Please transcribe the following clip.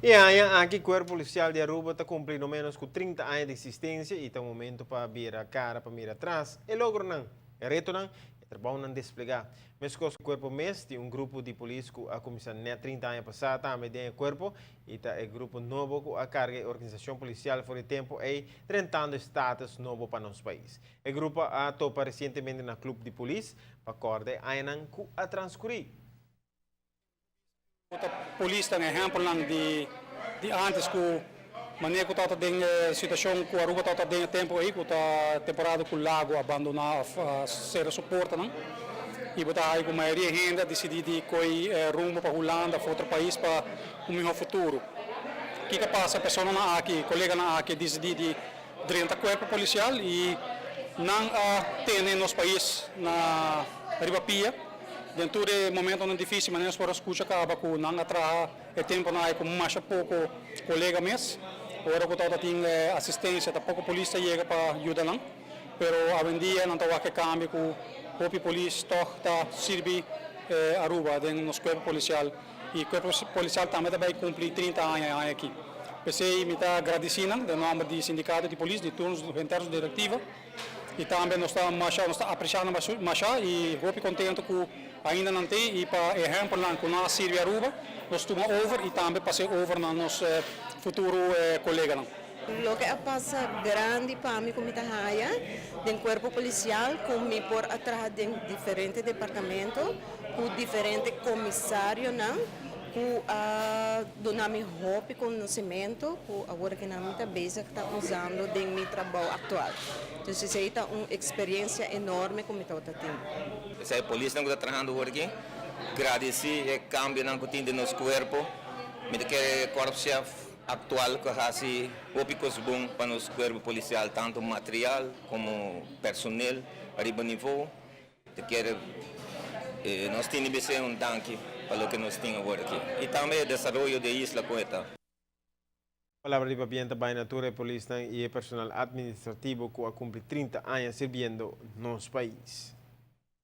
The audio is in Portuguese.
E aí, aqui o Corpo Policial de Aruba está cumprindo menos com 30 anos de existência e está um momento para virar a cara, para mirar atrás. E logo não, é reto não, é trabalho não desplegar. Mas com o Corpo MES, tem um grupo de polícia que a comissão 30 anos passada também tem o Corpo e está o grupo novo que a carga da organização policial por o tempo é tentando status novo para nosso país. O grupo a topa recentemente na clube de polícia para acordar a transcorrer. A polícia tem exemplo de antes que maneira que está tem situação que a Aruba está tem tempo aí que está temporada com o lago abandonado a ser suporta não e botar aí com a maioria ainda decidir de coi rumo para Holanda para outro país para um melhor futuro. O que passa a pessoa na aqui colega na aqui decidir de dentro do corpo policial e não tem no nosso país na Ribapia. Dentro do momento não difícil, mas nós podemos escutar que abaco não atrás é tempo na é como mais pouco colega mesmo. Agora que está tem assistência, tá pouco polícia chega para ajudar não. Pero a vendia não está que cambio que o polícia está serve Aruba dentro nosso corpo policial e o corpo policial também vai cumprir 30 anos aqui. Pensei me está agradecendo do nome do sindicato de polícia, de turnos internos diretiva. E também nós estamos apreciando mais e muito contente que ainda não tem e para exemplo lá com nós Sirve Aruba nós estamos over e também passei over na nosso futuro colega não. Lo que passa grande para mim como Itahaya, do corpo policial, como por atrás de diferentes departamentos, com diferentes comissários, não? Com a donami hope conhecimento, com agora que nós está usando de meu trabalho atual. Então, isso é uma experiência enorme como está tendo. Se a polícia não está trabalhando aqui, agradecer o cambio que tem no nosso corpo, mas que o corpo atual que assim opicos bom para nosso corpo policial, tanto material como personal, arriba nível, que nós temos que ser tanque para o que nós temos agora aqui. E também o desenvolvimento da Isla Poeta. Palavra de papienta by natura polícia e personal administrativo que cumpre 30 anos servindo nosso país.